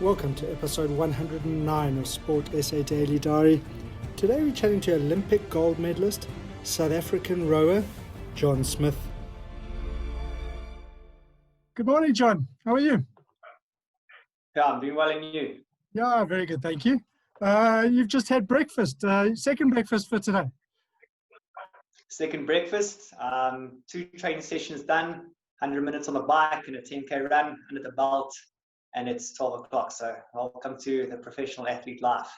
Welcome to episode 109 of Sport SA Daily Diary. Today we're chatting to Olympic gold medalist, South African rower, John Smith. Good morning, John. How are you? Yeah, I'm doing well, and you? Yeah, very good, thank you. You've just had breakfast, second breakfast for today. Second breakfast, 2 training sessions done, 100 minutes on the bike and a 10K run under the belt, and it's 12 o'clock, so welcome to the professional athlete life.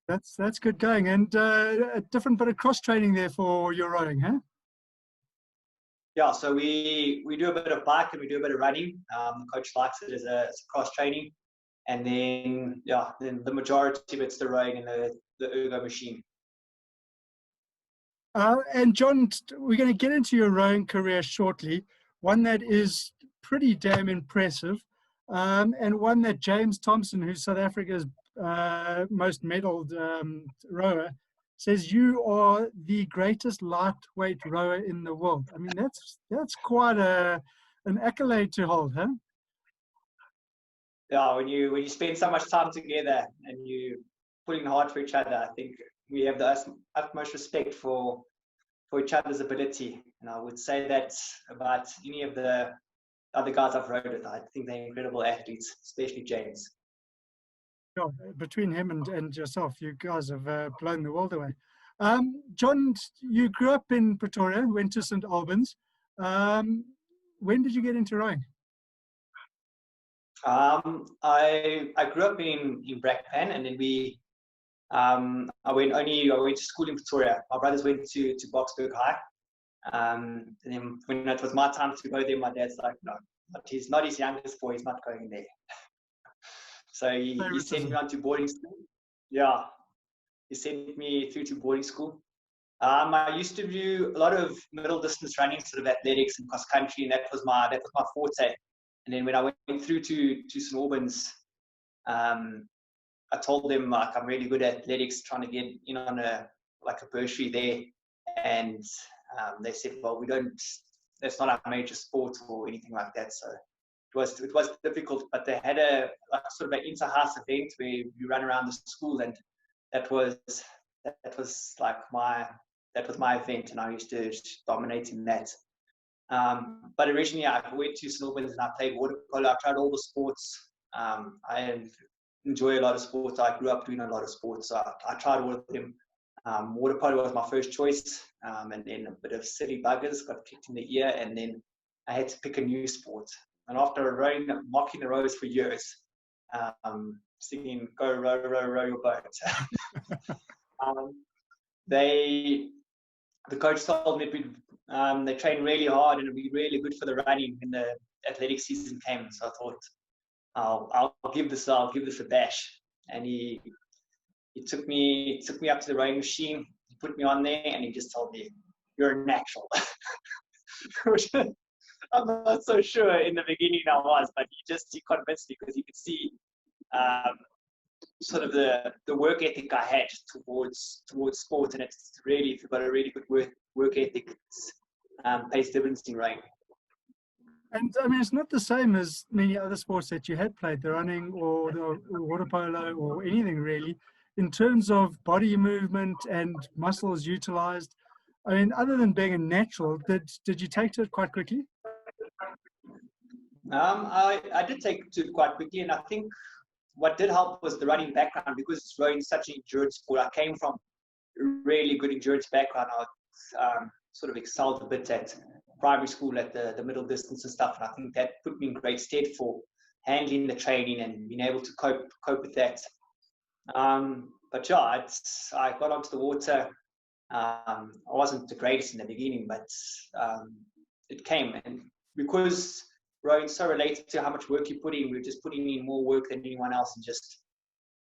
That's good going, and a different bit of cross training there for your rowing, huh? Yeah, so we do a bit of bike and we do a bit of running. The coach likes it as a cross training, and then the majority of it's the rowing and the ergo machine. And John, we're going to get into your rowing career shortly, one that is pretty damn impressive, and one that James Thompson, who's South Africa's most medalled rower, says you are the greatest lightweight rower in the world. I mean, that's quite an accolade to hold, huh? Yeah, when you spend so much time together and you putting hard for each other, I think we have the utmost respect for each other's ability. And I would say that about any of the other guys I've rowed with. I think they're incredible athletes, especially James. Yeah, between him and yourself, you guys have blown the world away. John, you grew up in Pretoria, went to St. Albans. When did you get into rowing? I grew up in Brakpan, and then I went to school in Pretoria. My brothers went to Boksburg High. And then when it was my time to go there, my dad's like, no, but he's not his youngest boy, he's not going there. So he sent me on to boarding school. Yeah, he sent me through to boarding school. I used to do a lot of middle distance running, sort of athletics and cross country, and that was my forte. And then when I went through to St. Albans, I told them like I'm really good at athletics, trying to get in on a bursary there, and they said, well, that's not our major sport or anything like that. So it was difficult, but they had a sort of an inter-house event where you run around the school, and that was my event, and I used to dominate in that. But originally I went to St. Albans and I played water polo. I tried all the sports. I enjoy a lot of sports. I grew up doing a lot of sports, so I tried all of them. Water polo was my first choice, and then a bit of silly buggers, got kicked in the ear, and then I had to pick a new sport. And after mocking the rowers for years, singing "Go row, row, row your boat," the coach told me they train really hard and it'd be really good for the running when the athletic season came. So I thought, I'll give this a bash. And he took me up to the rowing machine. He put me on there, and he just told me, "You're a natural." Which I'm not so sure in the beginning I was, but he convinced me because he could see sort of the work ethic I had towards sport, and it's really, if you've got a really good work ethic, it's pays dividends in rowing. And I mean, it's not the same as many other sports that you had played, the running or the water polo or anything really, in terms of body movement and muscles utilized. I mean, other than being a natural, did you take to it quite quickly? I did take to it quite quickly, and I think what did help was the running background, because rowing is such an endurance sport. I came from a really good endurance background. I sort of excelled a bit at primary school at the middle distance and stuff, and I think that put me in great stead for handling the training and being able to cope with that. But yeah, I got onto the water. I wasn't the greatest in the beginning, but it came, and because rowing so related to how much work you put in, we were just putting in more work than anyone else, and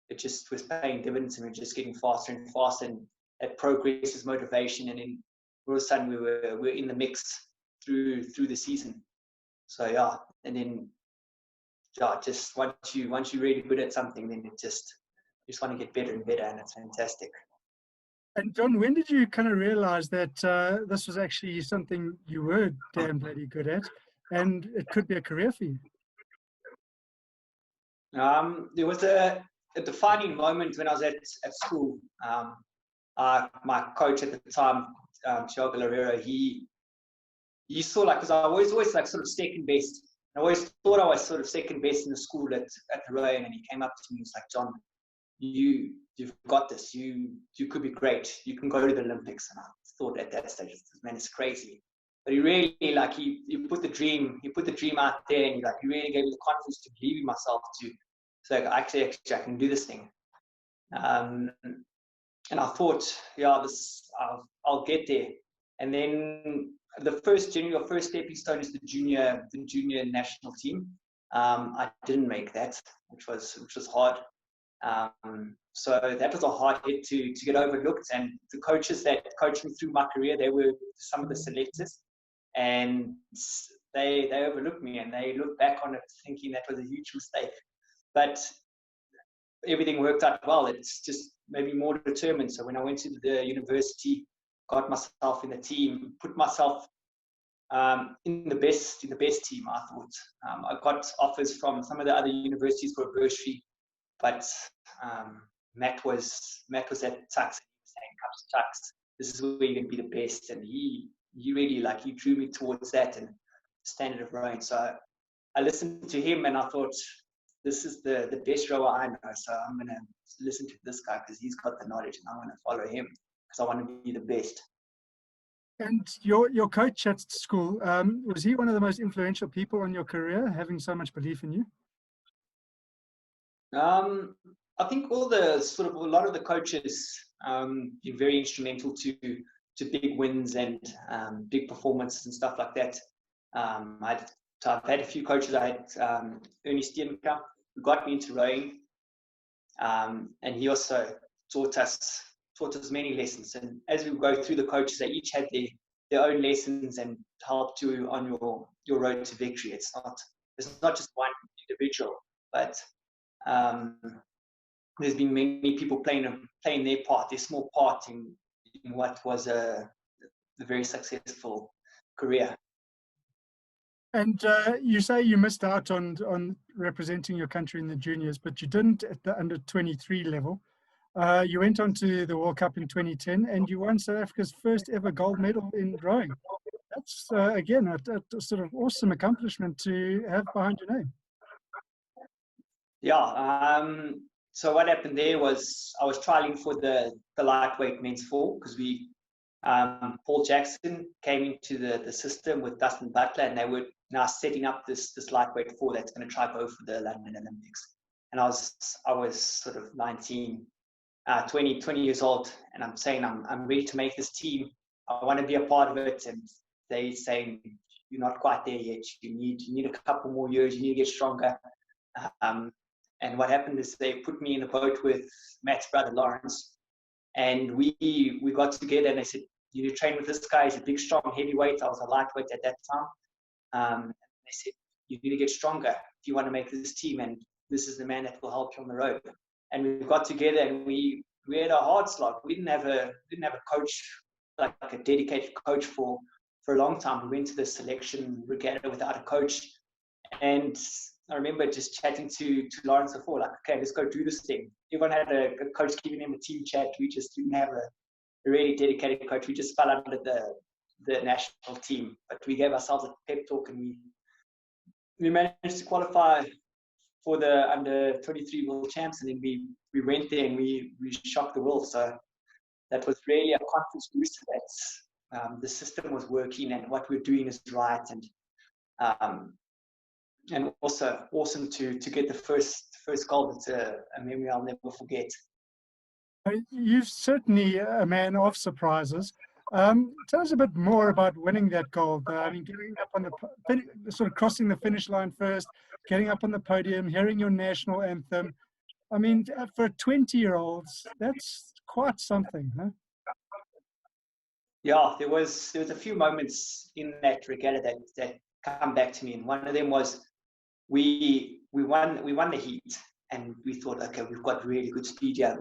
it just was paying dividends, and we were just getting faster and faster, and that progress is motivation, and then all of a sudden we were in the mix through the season. So yeah, and then just once you're really good at something, then you just want to get better and better, and it's fantastic. And John, when did you kind of realize that this was actually something you were damn bloody good at, and it could be a career for you? There was a defining moment when I was at school. My coach at the time, Thiago Loureiro, he saw, like, because I was always like sort of second best. I always thought I was sort of second best in the school at the Rowan, and he came up to me and was like, John, you've got this. You could be great. You can go to the Olympics. And I thought at that stage, man, it's crazy. But he really, like, he put the dream out there, and he really gave me the confidence to believe in myself to. So like, actually I can do this thing. And I thought, yeah, I'll get there. And then the first stepping stone is the junior national team. I didn't make that, which was hard. So that was a hard hit to get overlooked. And the coaches that coached me through my career, they were some of the selectors, and they overlooked me, and they looked back on it thinking that was a huge mistake. But everything worked out well. It's just maybe more determined. So when I went to the university, got myself in the team, put myself in the best team, I thought. I got offers from some of the other universities for a bursary, but Matt was at Tux, saying, "Cups Tux, this is where you're going to be the best." And he really, like, he drew me towards that and the standard of rowing. So I listened to him, and I thought, this is the best rower I know. So I'm going to listen to this guy because he's got the knowledge, and I want to follow him because I want to be the best. And your coach at school, was he one of the most influential people on your career, having so much belief in you? I think a lot of the coaches been very instrumental to big wins and big performances and stuff like that. I've had a few coaches. I had Ernie Steenkamp, who got me into rowing, and he also taught us many lessons. And as we go through the coaches, they each had their own lessons and helped you on your road to victory. It's not just one individual, but there's been many people playing their part, their small part in what was a very successful career. And you say you missed out on representing your country in the juniors, but you didn't at the under 23 level. You went on to the World Cup in 2010, and you won South Africa's first ever gold medal in rowing. That's, again, a sort of awesome accomplishment to have behind your name. Yeah. So what happened there was I was trialing for the lightweight men's four, because Paul Jackson came into the system with Dustin Butler, and they were now setting up this lightweight four that's going to try go for the London Olympics. And I was sort of 20 years old, and I'm saying I'm ready to make this team. I want to be a part of it. And they saying, you're not quite there yet. You need a couple more years. You need to get stronger. And what happened is they put me in a boat with Matt's brother Lawrence, and we got together, and they said, you need to train with this guy. He's a big, strong heavyweight. I was a lightweight at that time. They said, you need to get stronger if you want to make this team, and this is the man that will help you on the road. And we got together, and we had a hard slog. We didn't have a coach, like a dedicated coach for a long time. We went to the selection regatta without a coach, and I remember just chatting to Lawrence before, like, okay, let's go do this thing. Everyone had a coach giving them a team chat. We just didn't have a really dedicated coach. We just fell under the national team, but we gave ourselves a pep talk, and we managed to qualify for the under 23 world champs, and then we went there and we shocked the world. So that was really a confidence booster that the system was working and what we're doing is right, and also awesome to get the first goal. It's a memory I'll never forget. You're certainly a man of surprises. Tell us a bit more about winning that gold. I mean, getting up on sort of crossing the finish line first, getting up on the podium, hearing your national anthem. I mean, for a 20-year-old, that's quite something, huh? Yeah, there was a few moments in that regatta that come back to me, and one of them was we won the heat, and we thought, okay, we've got really good speed here.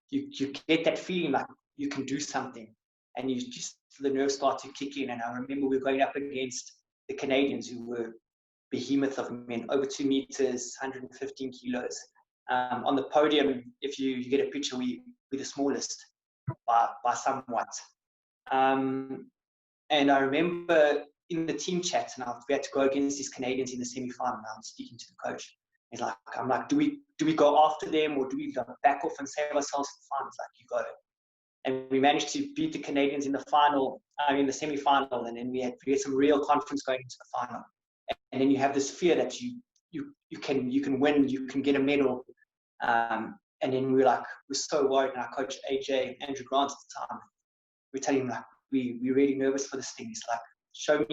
You get that feeling like you can do something, and the nerves start to kick in. And I remember we were going up against the Canadians, who were behemoth of men, over 2 meters, 115 kilos. On the podium, if you get a picture, we're the smallest by somewhat. And I remember in the team chat, and we had to go against these Canadians in the semi-final. I'm speaking to the coach. I'm like, do we go after them, or do we back off and save ourselves for the final? He's like, you go. And we managed to beat the Canadians in the final, in the semi-final, and then we had some real confidence going into the final. And then you have this fear that you can win, you can get a medal. And then we're so worried. And our coach Andrew Grant at the time, we're telling him we're really nervous for this thing. He's like, show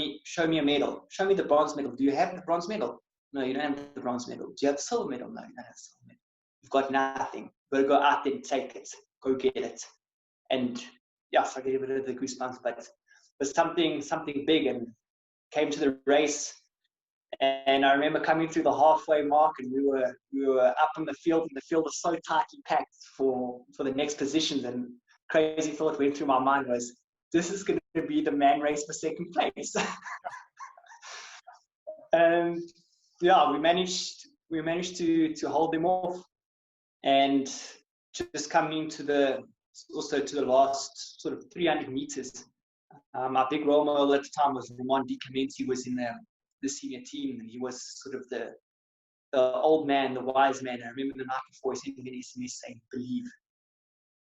me a medal. Show me the bronze medal. Do you have the bronze medal? No, you don't have the bronze medal. Do you have the silver medal? No, you don't have the silver medal. You've got nothing. You've got to go out there and take it. Go get it. And yeah, so I get a bit of the goosebumps, but it was something big, and came to the race. And I remember coming through the halfway mark, and we were up in the field, and the field was so tightly packed for the next positions. And crazy thought went through my mind was, this is going to be the man race for second place. And yeah, we managed to hold them off, and just coming to the last sort of 300 meters. Our big role model at the time was Ramon Di Clemente. He was in the senior team, and he was sort of the old man, the wise man. I remember the night before he sent me an SMS saying, believe.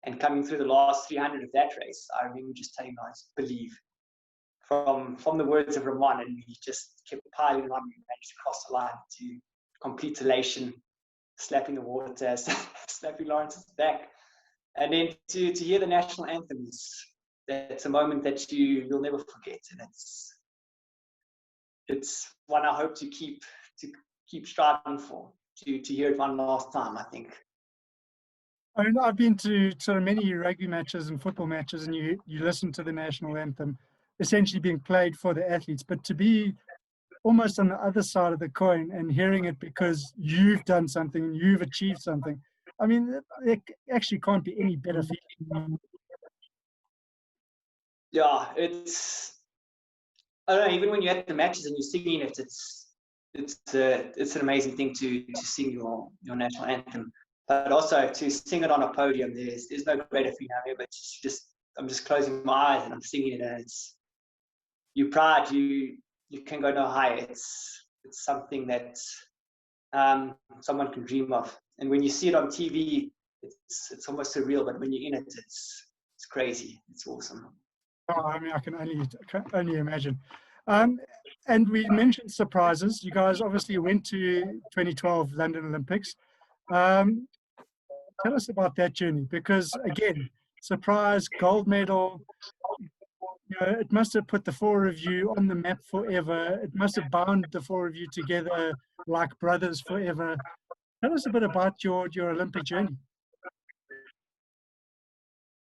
And coming through the last 300 of that race, I remember just telling guys, believe. From the words of Ramon, and he just kept piling on. We managed to cross the line to complete elation, slapping the water, slapping Lawrence's back. And then to hear the national anthem, that's a moment that you'll never forget. And it's one I hope to keep striving for, to hear it one last time, I think. I mean, I've been to sort of many rugby matches and football matches, and you listen to the national anthem essentially being played for the athletes, but to be almost on the other side of the coin and hearing it because you've done something and you've achieved something, I mean, it actually can't be any better feeling. Yeah, I don't know, even when you're at the matches and you're singing it, it's an amazing thing to sing your national anthem. But also to sing it on a podium, there's no greater feeling but I'm just closing my eyes and I'm singing it, and you're proud, you can go no higher. It's something that someone can dream of. And when you see it on TV, it's almost surreal, but when you're in it, it's crazy. It's awesome. Oh, I mean, I can only imagine. And we mentioned surprises. You guys obviously went to 2012 London Olympics. Tell us about that journey, because again, surprise, gold medal. You know, it must have put the four of you on the map forever. It must have bound the four of you together like brothers forever. Tell us a bit about your Olympic journey.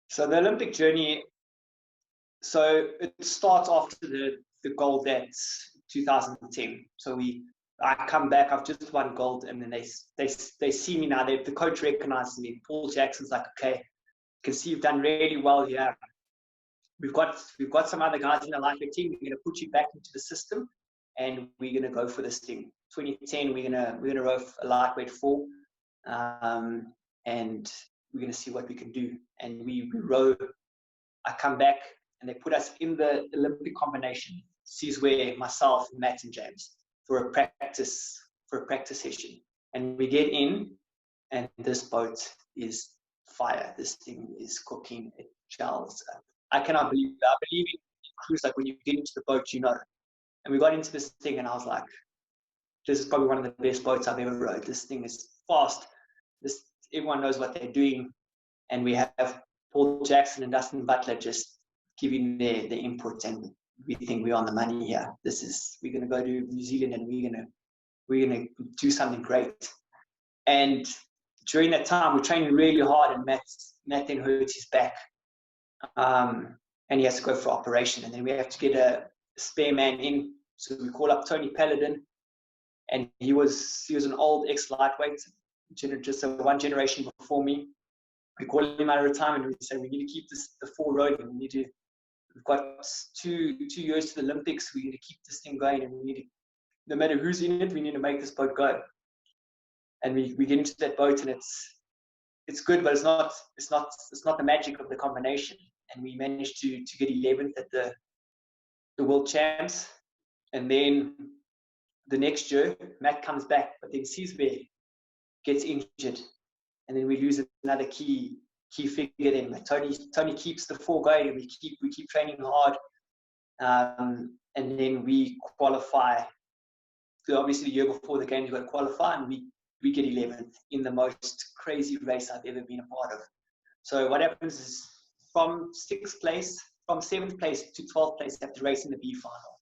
So the Olympic journey, so it starts after the gold at 2010. So I come back, I've just won gold, and then they see me now. The coach recognizes me. Paul Jackson's like, okay, can see you've done really well here. We've got some other guys in the lightweight team. We're going to put you back into the system, and we're going to go for this thing. 2010, we're gonna row a lightweight 4, and we're going to see what we can do. And we row. I come back, and they put us in the Olympic combination. This is where myself, Matt, and James for a practice session, and we get in, and this boat is fire. This thing is cooking. It gels. I cannot believe it. I believe in cruise, like when you get into the boat, you know. And we got into this thing, and I was like, this is probably one of the best boats I've ever rowed. This thing is fast. Everyone knows what they're doing. And we have Paul Jackson and Dustin Butler just giving their input, and we think we're on the money here. We're going to go to New Zealand, and we're going to do something great. And during that time, we're training really hard, and Matt then hurts his back. And he has to go for operation, and then we have to get a spare man in. So we call up Tony Paladin, and he was an old ex-lightweight, just one generation before me. We call him out of retirement, and we say we need to keep the 4 rolling. We've got two years to the Olympics. We need to keep this thing going, and we need to no matter who's in it, we need to make this boat go. And we get into that boat, and it's good, but it's not the magic of the combination. And we managed to get 11th at the world champs. And then the next year, Matt comes back, but then Seasbear gets injured, and then we lose another key figure. Then but Tony keeps the 4 going, and we keep training hard, and then we qualify. So obviously, the year before the games, we got to qualify, and we get 11th in the most crazy race I've ever been a part of. So what happens is from 7th place to 12th place, you have to race in the B final.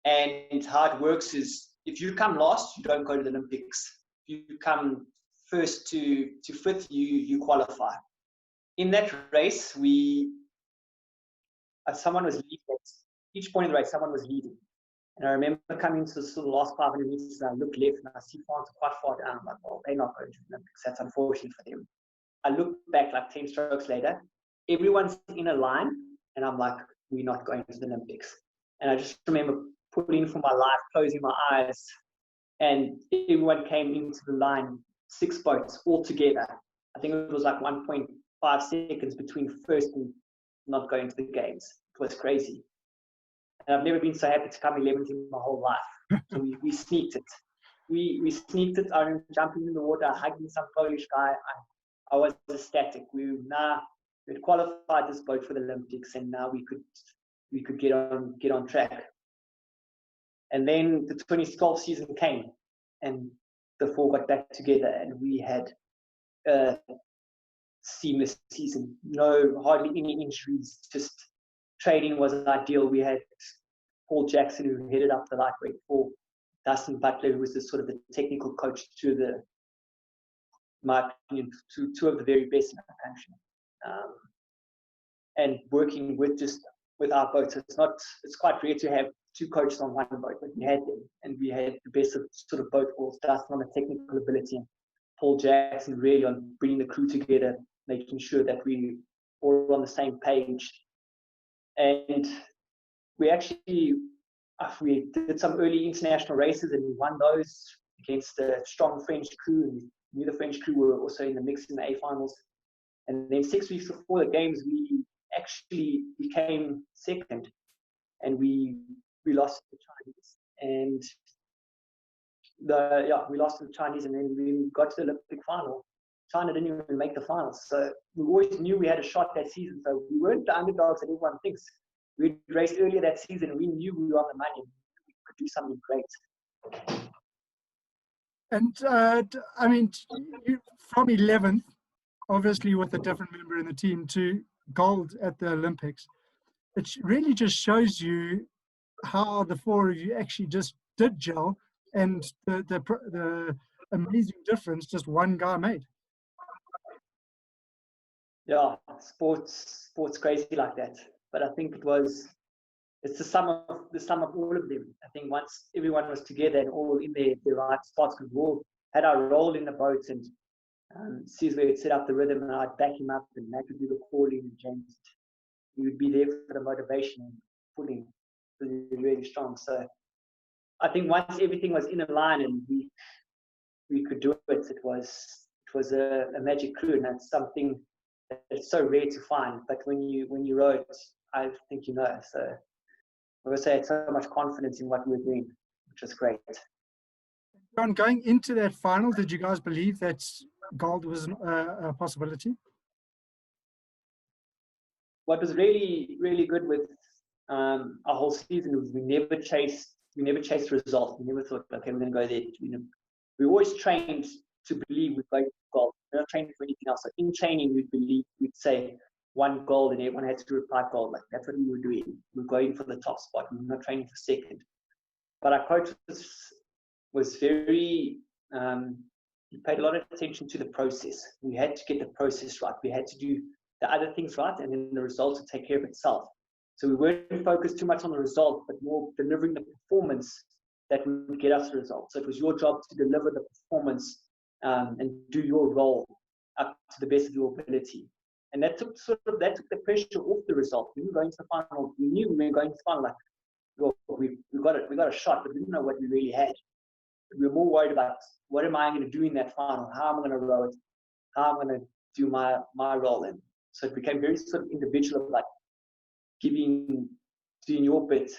And how it works is, if you come last, you don't go to the Olympics. If you come first to 5th, you qualify. In that race, someone was leading. At each point in the race, someone was leading. And I remember coming to the sort of last 500 meters, and I look left, and I see France quite far down. I'm like, well, they're not going to the Olympics. That's unfortunate for them. I look back like 10 strokes later, everyone's in a line, and I'm like, we're not going to the Olympics. And I just remember putting for my life, closing my eyes, and everyone came into the line, 6 boats all together. I think it was like 1.5 seconds between first and not going to the games. It was crazy. And I've never been so happy to come 11th in my whole life. So we sneaked it. We sneaked it. I remember jumping in the water, hugging some Polish guy. I was ecstatic. We had qualified this boat for the Olympics, and now we could get on track. And then the 2012 season came, and the 4 got back together, and we had a seamless season. Hardly any injuries. Just training was ideal. We had Paul Jackson, who headed up the lightweight, for Dustin Butler, who was the technical coach to my opinion, two of the very best in our country. And working with our boats, it's quite rare to have 2 coaches on one boat, but we had them, and we had the best of both worlds. Dustin on the technical ability, and Paul Jackson really on bringing the crew together, making sure that we all on the same page. And we did some early international races, and we won those against a strong French crew, and we knew the French crew were also in the mix in the A finals. And then 6 weeks before the games, we actually became second, and we lost to the Chinese. And we lost to the Chinese, and then we got to the Olympic final. China didn't even make the finals. So we always knew we had a shot that season. So we weren't the underdogs that everyone thinks. We raced earlier that season, and we knew we were on the money. We could do something great. And you, from 11th, obviously with a different member in the team, to gold at the Olympics, it really just shows you how the 4 of you actually just did gel, and the amazing difference just one guy made. Yeah, sports crazy like that. But I think it's the sum of all of them. I think once everyone was together and all in their right spots, because we all had our role in the boat, and Caesar would set up the rhythm, and I'd back him up, and Matt would do the calling, and James, he would be there for the motivation and pulling, really, really strong. So I think once everything was in a line and we could do it, it was a magic crew, and that's something that's so rare to find. But when you row it, I think So I would say I had so much confidence in what we were doing, which was great. John, going into that final, did you guys believe that gold was a possibility? What was really, really good with our whole season was we never chased results. We never thought, okay, we're going to go there. We always trained to believe we're going to gold. We're not training for anything else. So in training, we'd say 1 gold, and everyone had to reply gold. Like, that's what we were doing. We were going for the top spot. We were not training for second. But our coach was very, he paid a lot of attention to the process. We had to get the process right. We had to do the other things right, and then the results would take care of itself. So we weren't focused too much on the result, but more delivering the performance that would get us the result. So it was your job to deliver the performance and do your role up to the best of your ability. And that took the pressure off the result. We were going to the final. We knew we were going to the final. Like, we got a shot, but we didn't know what we really had. We were more worried about what am I going to do in that final? How am I going to row it? How am I going to do my role in? So it became very sort of individual, like doing your bit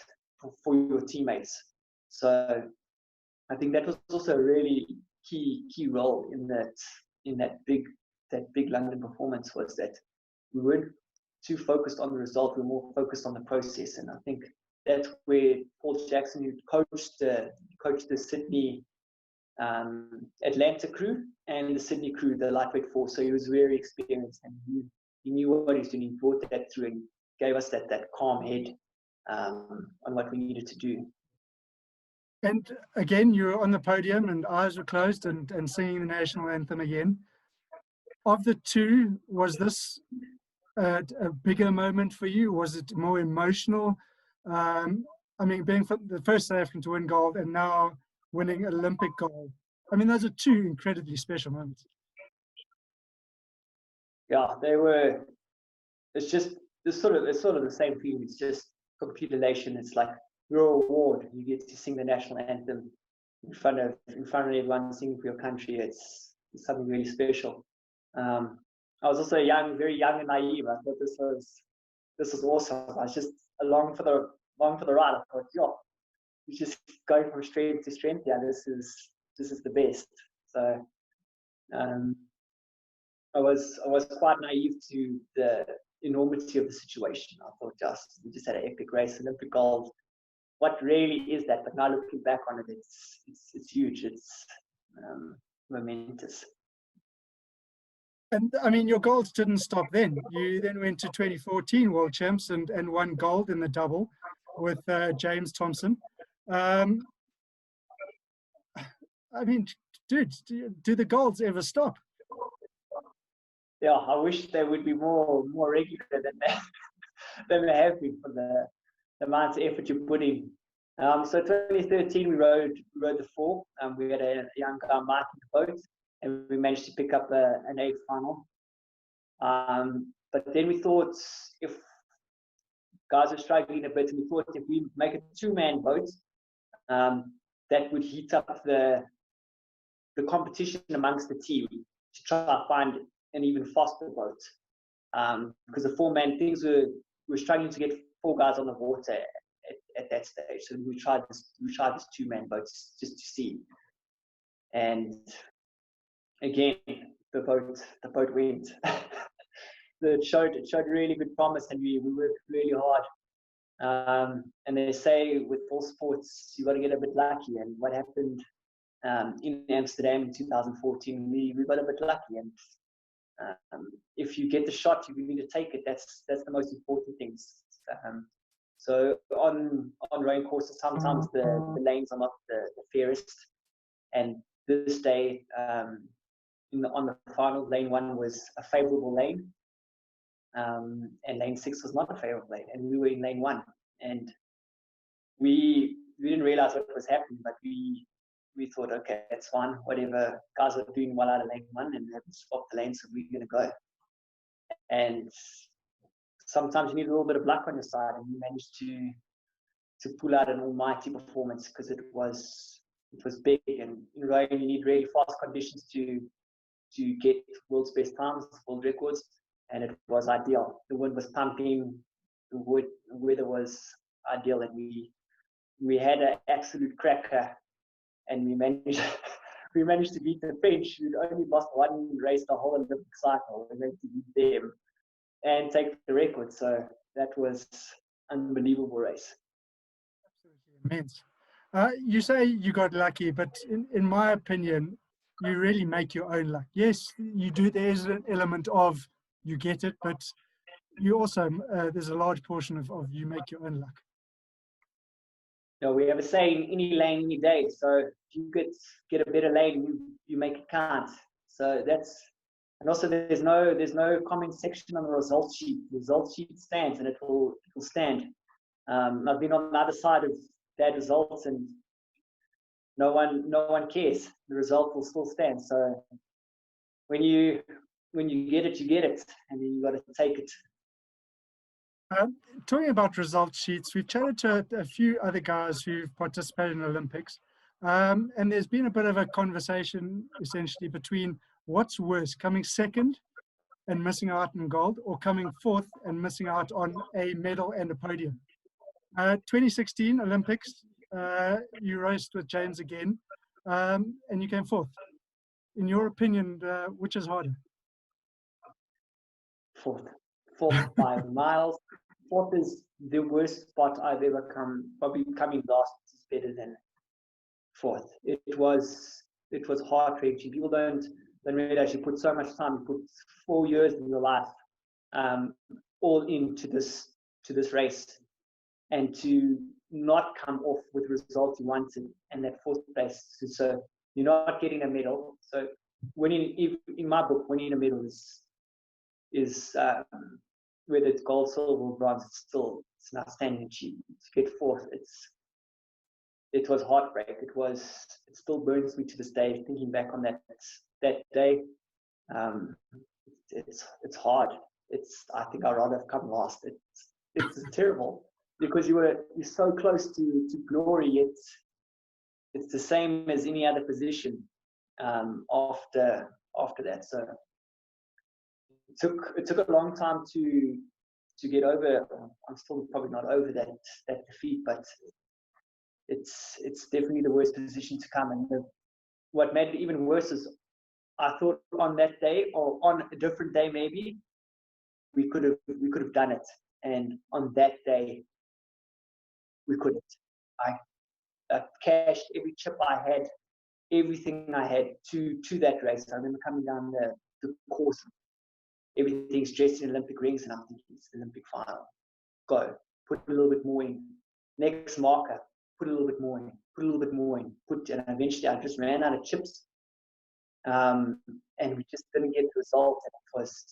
for your teammates. So I think that was also a really key role in that big London performance, was that we weren't too focused on the result, we were more focused on the process. And I think that's where Paul Jackson, who coached the Sydney Atlanta crew and the Sydney crew, the lightweight four, so he was very experienced and he knew what he was doing. He brought that through and gave us that calm head on what we needed to do. And again, you were on the podium and eyes were closed and singing the national anthem again. Of the two, was this a bigger moment for you? Was it more emotional? I mean, being the first South African to win gold and now winning Olympic gold. I mean, those are two incredibly special moments. Yeah, they were. It's sort of the same feeling. It's just complete elation. It's like your award. You get to sing the national anthem in front of everyone, singing for your country. It's something really special. I was also very young and naive. I thought this was awesome. I was just along for the ride. I thought, yo, we're just going from strength to strength. Yeah, this is the best. So I was quite naive to the enormity of the situation. I thought we just had an epic race, Olympic gold. What really is that? But now looking back on it, it's huge. It's momentous. And I mean, your golds didn't stop then. You then went to 2014 World Champs and won gold in the double with James Thompson. I mean, dude, do the golds ever stop? Yeah, I wish they would be more regular than they have been for the amount of effort you put in. So 2013 we rode the four. We had a young guy, Mike, in the boat, and we managed to pick up an eighth final. But then we thought, if guys are struggling a bit, we thought if we make a two-man boat, that would heat up the competition amongst the team to try to find an even faster boat. Because the four-man things were struggling to get four guys on the water at that stage. So we tried this two-man boats just to see. And again, the boat went. It showed really good promise, and we worked really hard. And they say with all sports, you got to get a bit lucky. And what happened in Amsterdam in 2014, we got a bit lucky. And if you get the shot, you need to take it. That's the most important thing. So on rowing courses, sometimes the lanes are not the fairest. And this day, on the final, lane 1 was a favourable lane, and lane 6 was not a favourable lane, and we were in lane 1, and we didn't realise what was happening, but we thought, okay, that's fine, whatever, guys are doing well out of lane 1 and haven't swapped the lane, so we're going to go. And sometimes you need a little bit of luck on your side, and we managed to pull out an almighty performance, because it was big, and in rowing you need really fast conditions to get world's best times, world records, and it was ideal. The wind was pumping, the weather was ideal, and we had an absolute cracker, and we managed to beat the French, who'd only lost one race the whole Olympic cycle. We managed to beat them and take the record. So that was an unbelievable race. Absolutely immense. You say you got lucky, but in my opinion, you really make your own luck. Yes, you do. There is an element of you get it, but you also, there's a large portion of you make your own luck. You know, we have a saying, any lane, any day. So if you get a better lane, you make it count. So that's, and also there's no comment section on the results sheet. The results sheet stands, and it will stand. I've been on the other side of bad results, and no one cares. The result will still stand. So when you get it, you get it, and then you got to take it. Um, Talking about result sheets, we've chatted to a few other guys who've participated in Olympics, and there's been a bit of a conversation essentially between what's worse, coming second and missing out on gold, or coming fourth and missing out on a medal and a podium. 2016 Olympics, you raced with James again, and you came fourth. In your opinion, which is harder? Fourth by miles. Fourth is the worst spot I've ever come. Probably coming last is better than fourth. It was heart wrenching. People don't realize you put so much time. You put 4 years in your life, all into this race, and to not come off with the results you wanted, and that fourth place. So you're not getting a medal. So winning, in my book, winning a medal is whether it's gold, silver, or bronze, it's an outstanding achievement. To get fourth, it was heartbreak. It still burns me to this day thinking back on that day. It's hard. I think I'd rather have come last. It's terrible because you're so close to glory, yet it's the same as any other position after that. So it took a long time to get over. I'm still probably not over that defeat, but it's definitely the worst position to come. And what made it even worse is I thought on that day, or on a different day maybe, we could have done it. And on that day, we couldn't. I cashed every chip I had, everything I had to that race. I remember coming down the course. Everything's dressed in Olympic rings, and I'm thinking it's the Olympic final. Go, put a little bit more in. Next marker, put a little bit more in. Put a little bit more in. And eventually, I just ran out of chips, and we just didn't get the result. And it was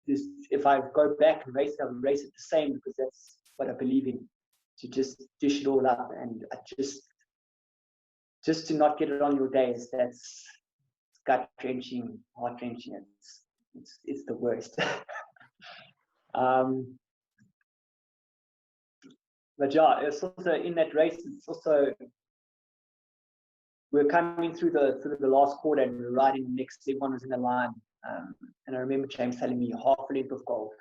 just, if I go back and race, I'll race it the same, because that's what I believe in. To just dish it all up, and I just to not get it on your days. That's gut wrenching, heart wrenching. It's the worst. But yeah, it's also in that race. It's also, we're coming through the last quarter, and we're riding next. Everyone was in the line, and I remember James telling me half a length of gold,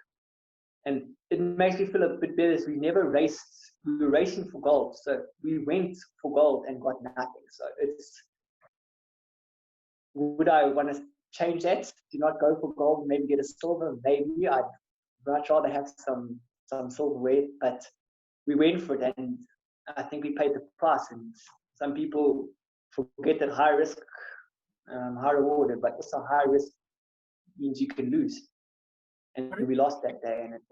and it makes me feel a bit better. We never raced. We were racing for gold, so we went for gold and got nothing. So would I want to change that? Do not go for gold, maybe get a silver. Maybe I'd much rather have some silverware, but we went for it, and I think we paid the price. And some people forget that high risk, high reward, but also high risk means you can lose, and we lost that day, and it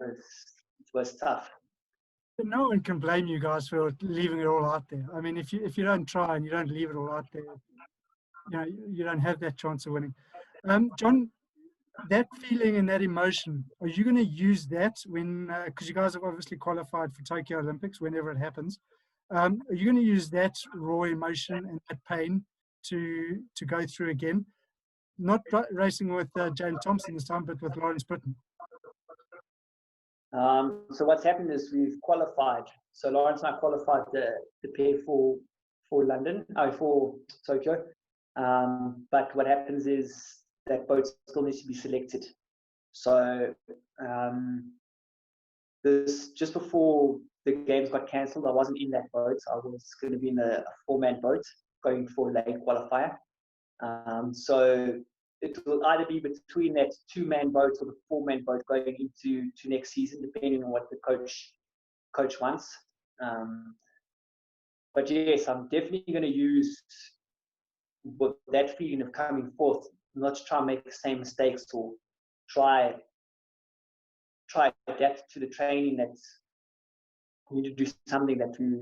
was tough. No one can blame you guys for leaving it all out there. I mean, if you don't try and you don't leave it all out there, you don't have that chance of winning. John, that feeling and that emotion, are you going to use that when, because you guys have obviously qualified for Tokyo Olympics whenever it happens, are you going to use that raw emotion and that pain to go through again? Not racing with James Thompson this time, but with Lawrence Britton. So what's happened is we've qualified. So Lawrence and I qualified the pair for London, for Tokyo. But what happens is that boat still needs to be selected. So this just before the games got cancelled, I wasn't in that boat. I was going to be in a 4-man boat going for a late qualifier. So it will either be between that 2-man boat or the 4-man boat going into next season, depending on what the coach wants. But yes, I'm definitely going to use that feeling of coming fourth, not to try and make the same mistakes, or try adapt to the training that we need to do something that we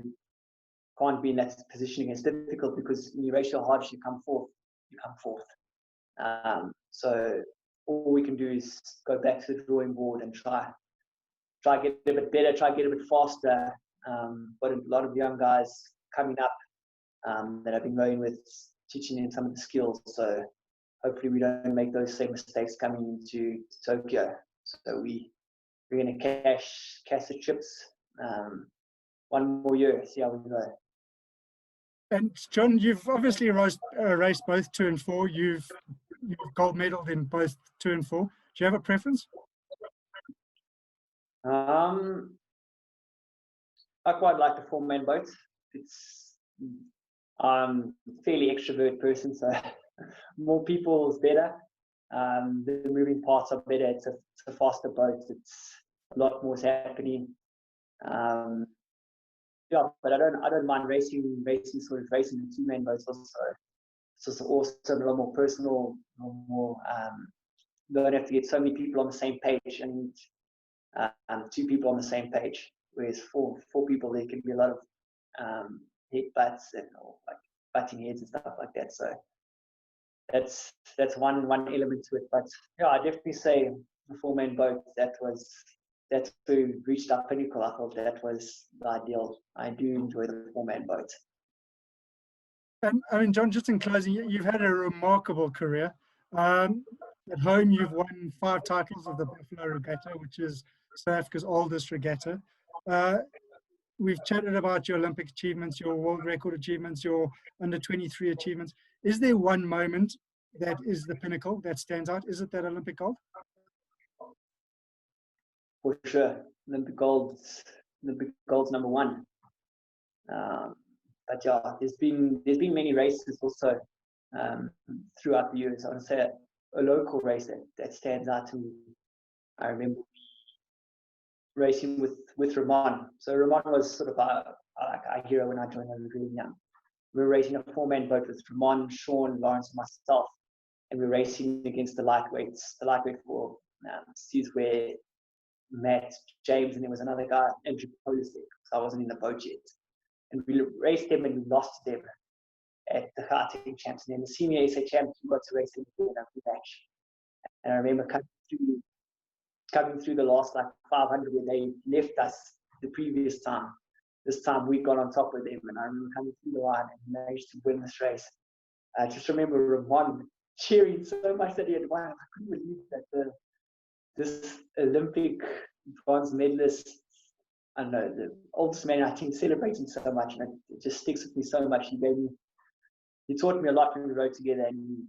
can't be in that position. It's difficult because when you race your hardest, you come fourth. So all we can do is go back to the drawing board and try get a bit better, try get a bit faster. But a lot of young guys coming up that I've been rowing with, teaching them some of the skills. So hopefully we don't make those same mistakes coming into Tokyo. So we we're going to cash the chips. One more year, see how we go. And John, you've obviously raced both 2 and 4. You've gold medaled in both 2 and 4. Do you have a preference? I quite like the 4-man boat. I'm a fairly extrovert person, so more people is better. The moving parts are better. It's a faster boat. It's a lot more happening. Yeah, but I don't mind racing the 2-man boats also. It's also awesome, a lot more personal, more don't have to get so many people on the same page, and 2 people on the same page. Whereas 4 people, there can be a lot of head butts and like butting heads and stuff like that. So that's one element to it. But yeah, I definitely say the 4-man boat. That's who reached our pinnacle. I thought that was the ideal. I do enjoy the 4-man boat. And I mean, John, just in closing, you've had a remarkable career. At home, you've won 5 titles of the Buffalo Regatta, which is South Africa's oldest regatta. We've chatted about your Olympic achievements, your world record achievements, your under-23 achievements. Is there one moment that is the pinnacle that stands out? Is it that Olympic gold? For sure, Olympic gold's number 1. But yeah, there's been many races also throughout the years. I would say a local race that stands out to me. I remember racing with Ramon. So Ramon was sort of our hero when I joined. I was really young. We were racing a 4-man boat with Ramon, Sean, Lawrence, and myself, and we were racing against the lightweights. The lightweight for seas where Matt, James, and there was another guy, Andrew Polo. So I wasn't in the boat yet. And we raced them and we lost them at the Gauteng champs. And then the senior SA champs, we got to race them in every match. And I remember coming through the last 500 where they left us the previous time. This time we got on top of them, and I remember coming through the line and managed to win this race. I just remember Ramon cheering so much that he had won. I couldn't believe that this Olympic bronze medalist, I don't know, the oldest man in our team, celebrating so much, and it just sticks with me so much. He taught me a lot when we rode together, and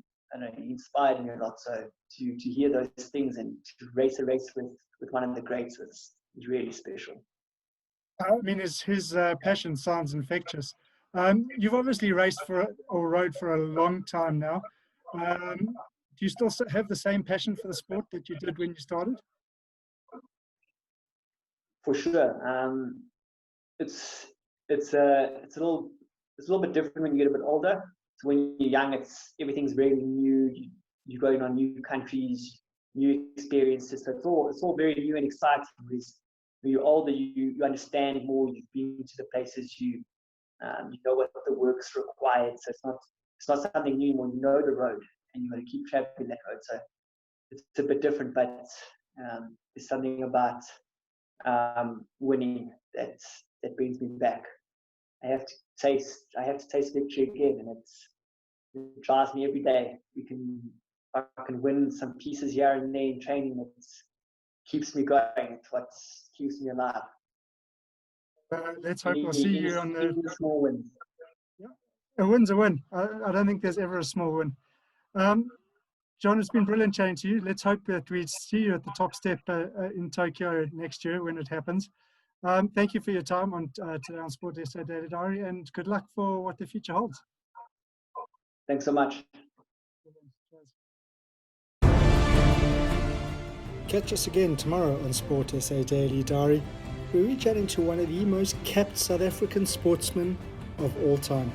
he inspired me a lot. So to hear those things and to race a race with one of the greats was really special. I mean, his passion sounds infectious. You've obviously raced or rode for a long time now. Do you still have the same passion for the sport that you did when you started? For sure. It's a little bit different when you get a bit older. So when you're young, everything's really new. You're going on new countries, new experiences. So it's all very new and exciting. Whereas when you're older, you understand more. You've been to the places. You know what the work's required. So it's not something new anymore. You know the road, and you've got to keep traveling that road. So it's a bit different, but there's something about winning that brings me back. I have to taste victory again, and it drives me every day. I can win some pieces here and there in training. It keeps me going. It's what keeps me alive. Let's hope we'll see you on the small wins. Yeah, a win's a win. I don't think there's ever a small win. John, it's been brilliant chatting to you. Let's hope that we see you at the top step in Tokyo next year when it happens. Thank you for your time today on Sport SA Daily Diary, and good luck for what the future holds. Thanks so much. Catch us again tomorrow on Sport SA Daily Diary, where we chat into one of the most capped South African sportsmen of all time.